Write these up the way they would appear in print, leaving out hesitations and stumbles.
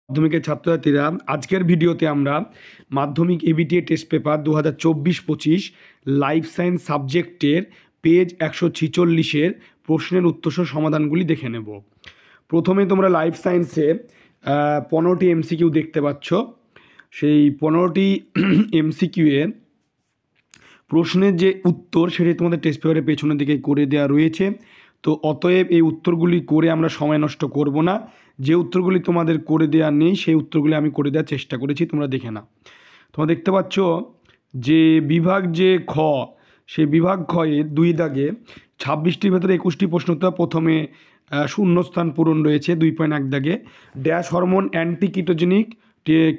মাধ্যমিকের ছাত্রছাত্রীরা আজকের ভিডিওতে আমরা মাধ্যমিক ABTA test paper 2024-25 life science সাবজেক্টের পেজ 146-এর প্রশ্নের উত্তরসহ সমাধানগুলি দেখে নেব। প্রথমে তোমরা লাইফ সায়েন্সের 15টি এমসিকিউ দেখতে পাচ্ছ। সেই 15টি এমসিকিউ এর প্রশ্নের যে উত্তর সেটি তোমাদের টেস্ট পেপারের পেছনের দিকে করে দেওয়া রয়েছে। তো অতএব এই উত্তরগুলি করে আমরা সময় নষ্ট করব না। যে উত্তরগুলি তোমাদের করে দেওয়া নেই সেই উত্তরগুলি আমি করে দেওয়ার চেষ্টা করেছি, তোমরা দেখে নাও। তোমরা দেখতে পাচ্ছ যে বিভাগ যে খ, সেই বিভাগ খয়ের 2 দাগে 26টির ভেতরে 21টি প্রশ্ন উত্তর। প্রথমে শূন্যস্থান পূরণ রয়েছে 2.1 দাগে। ড্যাশ হরমোন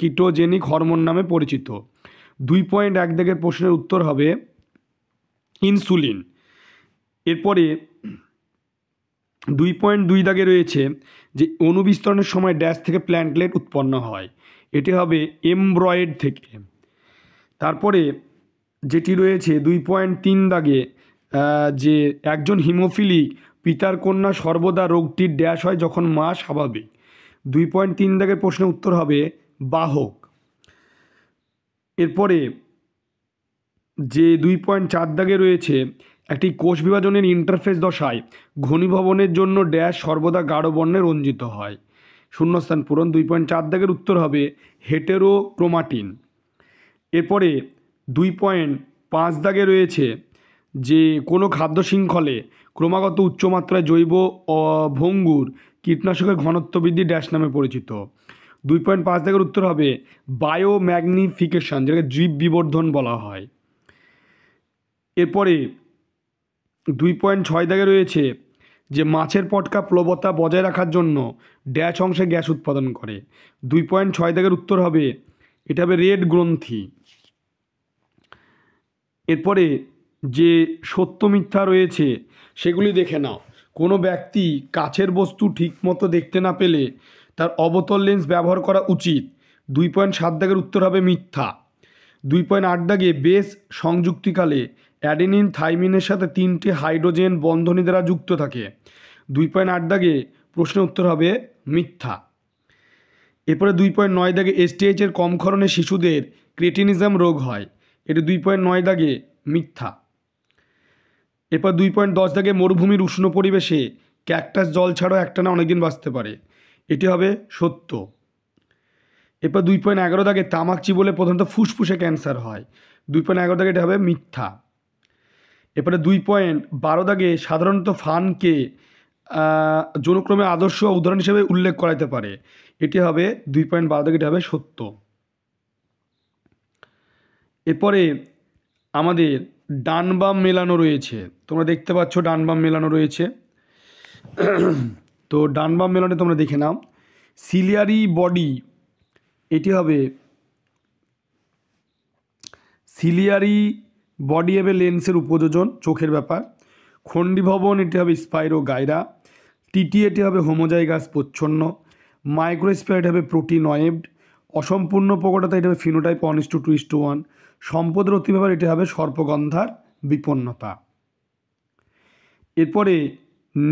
কিটোজেনিক হরমোন নামে পরিচিত। 2.1 দাগের প্রশ্নের উত্তর হবে ইনসুলিন। এরপরে 2.2 দাগে রয়েছে যে অণুবিস্তরণের সময় ড্যাশ থেকে প্ল্যান্টলেট উৎপন্ন হয়, এটি হবে এমব্রয়েড থেকে। তারপরে যেটি রয়েছে 2.3 দাগে যে একজন হিমোফিলিক পিতার কন্যা সর্বদা রোগটির ড্যাশ হয় যখন মা স্বাভাবিক। 2.3 দাগের প্রশ্নের উত্তর হবে বাহক। এরপরে যে 2.4 দাগে রয়েছে একটি কোষ বিভাজনের ইন্টারফেস দশায় ঘনীভবনের জন্য ড্যাশ সর্বদা গাঢ় বর্ণে রঞ্জিত হয়। শূন্যস্থান পূরণ। 2.4 দাগের উত্তর হবে হেটেরোক্রোমাটিন। এরপরে 2.5 দাগে রয়েছে যে কোনো খাদ্য শৃঙ্খলে ক্রমাগত উচ্চমাত্রায় জৈব ভঙ্গুর কীটনাশকের ঘনত্ব বৃদ্ধি ড্যাশ নামে পরিচিত। 2.5 দাগের উত্তর হবে বায়োম্যাগনিফিকেশন, যেটাকে জীব বিবর্ধন বলা হয়। এরপরে 2.6 দাগে রয়েছে যে মাছের পটকা প্লবতা বজায় রাখার জন্য ড্যাশ অংশে গ্যাস উৎপাদন করে। 2.6 দাগের উত্তর হবে এটা হবে রেড গ্রন্থি। এরপরে যে সত্য মিথ্যা রয়েছে সেগুলি দেখে নাও। কোনো ব্যক্তি কাছের বস্তু ঠিকমতো দেখতে না পেলে তার অবতল লেন্স ব্যবহার করা উচিত। 2.7 দাগের উত্তর হবে মিথ্যা। 2.8 দাগে বেস সংযুক্তিকালে অ্যাডেনিন থাইমিনের সাথে 3টি হাইড্রোজেন বন্ধনী দ্বারা যুক্ত থাকে। 2.8 দাগে প্রশ্নের উত্তর হবে মিথ্যা। এরপরে 2.9 দাগে এসটিএইচ এর কম ক্ষরণে শিশুদের ক্রেটিনিজম রোগ হয়, এটি 2.9 দাগে মিথ্যা। এরপর 2.10 দাগে মরুভূমির উষ্ণ পরিবেশে ক্যাকটাস জল ছাড়াও একটানা অনেকদিন বাঁচতে পারে, এটি হবে সত্য। এরপর 2.11 দাগে তামাক চিবোলে প্রধানত ফুসফুসে ক্যান্সার হয়, 2.11 দাগে এটা হবে মিথ্যা। এরপরে 2.12 দাগে সাধারণত ফানকে যৌনক্রমে আদর্শ উদাহরণ হিসেবে উল্লেখ করা যেতে পারে, এটি হবে 2.12 দাগে এটা হবে সত্য। এরপরে আমাদের ডান বাম মেলানো রয়েছে, তোমরা দেখতে পাচ্ছ ডান বাম মেলানো রয়েছে। তো ডান বাম মেলানো তোমরা দেখে নাও। সিলিয়ারি বডি, এটি হবে সিলিয়ারি বডি হবে লেন্সের উপযোজন, চোখের ব্যাপার। খণ্ডীভবন, এটি হবে স্পাইরো গাইরা। টিটি, এটি হবে হোমোজাইগাস প্রচ্ছন্ন। মাইক্রোস্পিয়ার, এটি হবে প্রোটিনয়েড। অসম্পূর্ণ প্রকটতা, এটি হবে ফিনোটাইপ 1:2:1। সম্পদের অতিব্যবহার, এটি হবে সর্পগন্ধার বিপন্নতা। এরপরে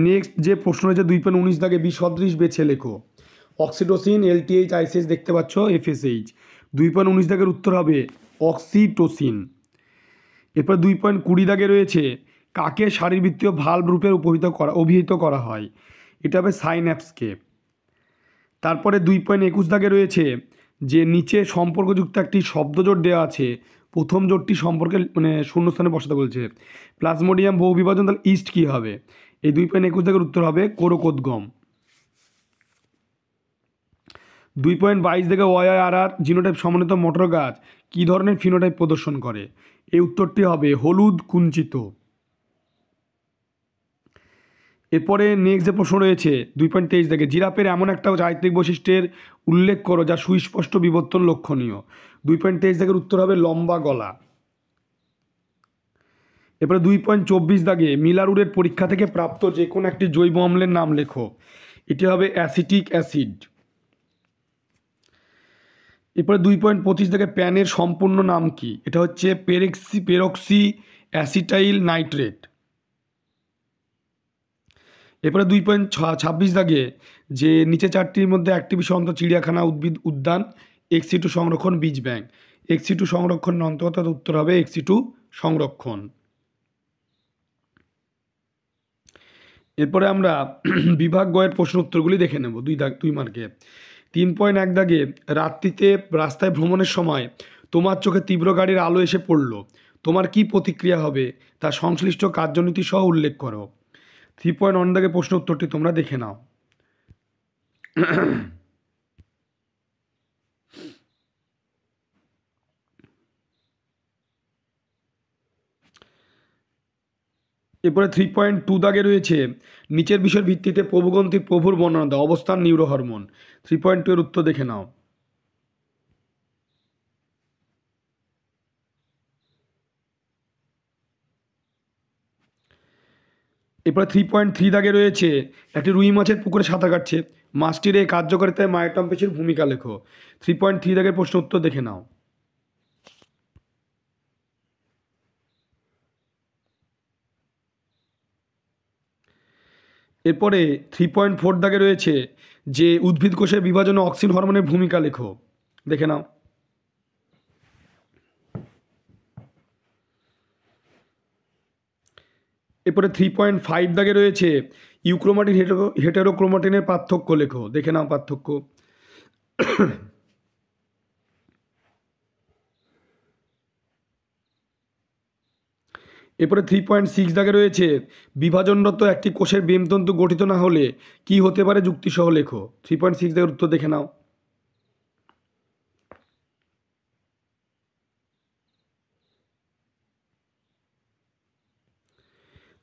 নেক্সট যে প্রশ্ন রয়েছে 2.19 দাগে বিসদৃশ বেছে লেখো। অক্সিটোসিন, এলটিএইচ, আইসিএস দেখতে পাচ্ছ, এফএসএইচ। 2.19 দাগের উত্তর হবে অক্সিটোসিন। এরপর 2.20 দাগে রয়েছে কাকে শারীরবৃত্তীয় ভাল্ব রূপে অভিহিত করা হয়, এটা হবে সাইন্যাপসকে। তারপরে 2.21 দাগে রয়েছে যে নিচে সম্পর্কযুক্ত একটি শব্দজোট দেওয়া আছে, প্রথম জোটটি সম্পর্কে শূন্যস্থানে বসাতে বলছে। প্লাজমোডিয়াম বহু বিভাজন, তাহলে ইস্ট কী হবে? এই 2.21 দাগের উত্তর হবে কোরোকোদগম। 2.22 দাগে OIRR জিনোটাইপ সমন্বিত মটর গাছ কী ধরনের ফিনোটাইপ প্রদর্শন করে, এই উত্তরটি হবে হলুদ কুঞ্চিত। এরপরে নেক্সট যে প্রশ্ন রয়েছে 2.23 দাগে জিরাফের এমন একটা চারিত্রিক বৈশিষ্ট্যের উল্লেখ করো যা সুস্পষ্ট বিবর্তন লক্ষণীয়, 2.23 দাগের উত্তর হবে লম্বা গলা। এরপরে 2.24 দাগে মিলারুরের পরীক্ষা থেকে প্রাপ্ত যে কোনো একটি জৈব অম্লের নাম লেখো, এটি হবে অ্যাসিটিক অ্যাসিড। এরপরে 2.25 দাগে প্যানের সম্পূর্ণ নাম কি, এটা হচ্ছে পেরক্সি অ্যাসিটাইল নাইট্রেট। এরপরে 2.26 দাগে যে নিচে চারটির মধ্যে একটি বিষয় অন্তত চিড়িয়াখানা, উদ্ভিদ উদ্যান, এক্সি2 সংরক্ষণ, বীজ ব্যাংক। এক্সি2 সংরক্ষণের অন্তর্গত উত্তর হবে এক্সি2 সংরক্ষণ। এরপরে আমরা বিভাগ গয়ের প্রশ্ন উত্তরগুলি দেখে নেব 2 মার্কে। 3.1 দাগে রাত্রিতে রাস্তায় ভ্রমণের সময় তোমার চোখে তীব্র গাড়ির আলো এসে পড়ল, তোমার কি প্রতিক্রিয়া হবে তা সংশ্লিষ্ট কার্যনীতি সহ উল্লেখ করো। 3.1 দাগে প্রশ্ন উত্তরটি তোমরা দেখে নাও। এরপরে 3.2 দাগে রয়েছে নিচের বিষয়ের ভিত্তিতে প্রভুগ্রন্থির প্রভুর বর্ণনা দাও, অবস্থান নিউরো হরমোন। 3.2 এর উত্তর দেখে নাও। এরপরে 3.3 দাগে রয়েছে একটি রুই মাছের পুকুরে সাঁতার কাটছে, মাছটির এই কার্যকারিতায় মায়োটম পেশির ভূমিকা লেখো। 3.3 দাগের প্রশ্ন উত্তর দেখে নাও। এরপরে 3.4 দাগে রয়েছে যে উদ্ভিদ কোষের বিভাজনে অক্সিন হরমোনের ভূমিকা লেখো, দেখে নাও। এরপরে 3.5 দাগে রয়েছে ইউক্রোমাটিন হেটেরোক্রোমাটিনের পার্থক্য লেখো, দেখে নাও পার্থক্য। এরপরে 3.6 দাগে রয়েছে বিভাজনরত একটি কোষের বেমতন্তু গঠিত না হলে কি হতে পারে যুক্তিসহ লেখো। 3.6 দাগের উত্তর দেখে নাও।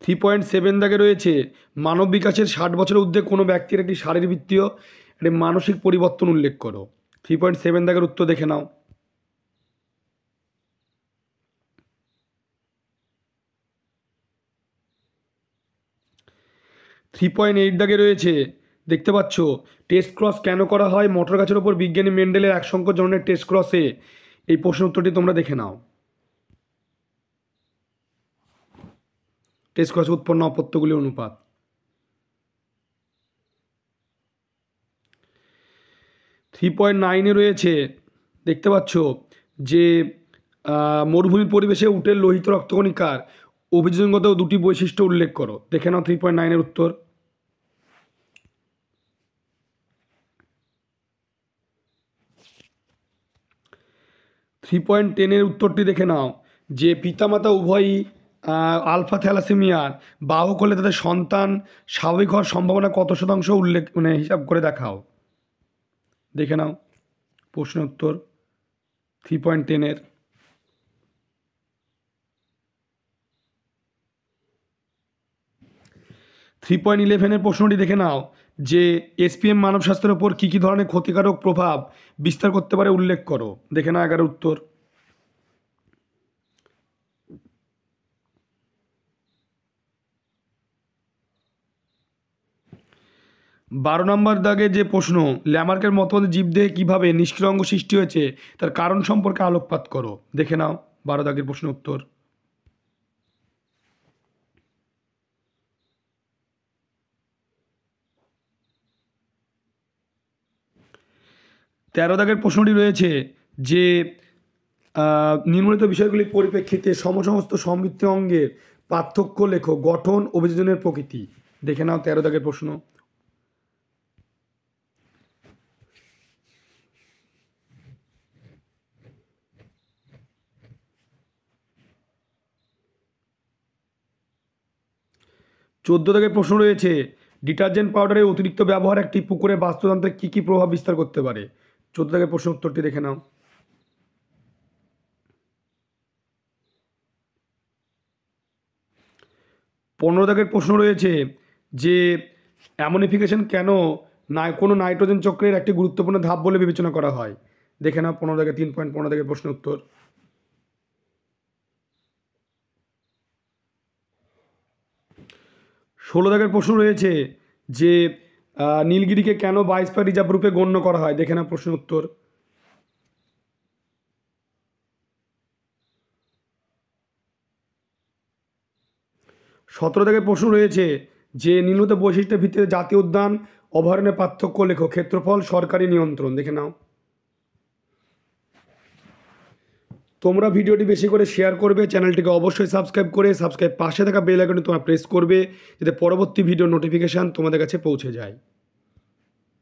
থ্রি পয়েন্ট সেভেন দাগে রয়েছে মানব বিকাশের 60 বছরের ঊর্ধ্বে কোনো ব্যক্তির একটি শারীরবৃত্তীয় একটি মানসিক পরিবর্তন উল্লেখ করো। 3.7 দাগের উত্তর দেখে নাও। 3.8 দাগে রয়েছে দেখতে পাচ্ছ টেস্ট ক্রস কেন করা হয় মটর গাছের ওপর বিজ্ঞানী মেন্ডেলের একসংখ্য জনের টেস্ট ক্রসে, এই প্রশ্ন উত্তরটি তোমরা দেখে নাও। টেস্ট ক্রসে উৎপন্ন অপত্যগুলি অনুপাত। 3.9 রয়েছে দেখতে পাচ্ছ যে মরুভূমির পরিবেশে উটের লোহিত রক্তকণিকার অভিযোজনগত দুটি বৈশিষ্ট্য উল্লেখ করো, দেখে নাও 3.9 উত্তর। 3.10 উত্তরটি দেখে নাও যে পিতামাতা উভয়ই আলফা থ্যালাসেমিয়ার বাহক হলে তাদের সন্তান স্বাভাবিক হওয়ার সম্ভাবনা কত শতাংশ উল্লেখ হিসাব করে দেখাও, দেখে নাও প্রশ্ন উত্তর 3.10। 3.11 প্রশ্নটি দেখে নাও যে এসপিএম মানব স্বাস্থ্যের ওপর কী কী ধরনের ক্ষতিকারক প্রভাব বিস্তার করতে পারে উল্লেখ করো, দেখে নাও 11 উত্তর। 12 নম্বর দাগে যে প্রশ্ন ল্যামার্কের মতবাদে জীবদেহে কীভাবে নিষ্ক্রিয় অঙ্গ সৃষ্টি হয়েছে তার কারণ সম্পর্কে আলোকপাত করো, দেখে নাও 12 দাগের প্রশ্ন উত্তর। 13 দাগের প্রশ্নটি রয়েছে যে নিম্নলিখিত বিষয়গুলির পরিপ্রেক্ষিতে সমস্ত সমৃদ্ধ অঙ্গের পার্থক্য লেখো, গঠন অভিযোজনের প্রকৃতি, দেখে নাও 13 দাগের প্রশ্ন। 14 দাগের প্রশ্ন রয়েছে ডিটারজেন্ট পাউডারের অতিরিক্ত ব্যবহার একটি পুকুরের বাস্তুতন্ত্রে কী কী প্রভাব বিস্তার করতে পারে। 14 দাগের প্রশ্ন উত্তরটি দেখে নাও। 15 দাগের প্রশ্ন রয়েছে যে অ্যামোনিফিকেশন কেন কোনো নাইট্রোজেন চক্রের একটি গুরুত্বপূর্ণ ধাপ বলে বিবেচনা করা হয়, দেখে নাও 15 দাগের 3.15 দাগের প্রশ্ন উত্তর। 16 দাগের প্রশ্ন রয়েছে যে নীলগিরিকে কেন বায়োস্ফিয়ার রিজার্ভ রূপে গণ্য করা হয়, দেখে নাও প্রশ্ন উত্তর। 17 দাগের প্রশ্ন রয়েছে যে নিম্নত বৈশিষ্ট্যের ভিত্তিতে জাতীয় উদ্যান অভয়ারণ্যের পার্থক্য লেখো। ক্ষেত্রফল, সরকারি নিয়ন্ত্রণ। দেখে নাও। তোমরা ভিডিওটি বেশি করে শেয়ার করবে, চ্যানেলটিকে অবশ্যই সাবস্ক্রাইব করে পাশে থাকা বেল আইকনটি তোমরা প্রেস করবে, যাতে পরবর্তী ভিডিও নোটিফিকেশান তোমাদের কাছে পৌঁছে যায়।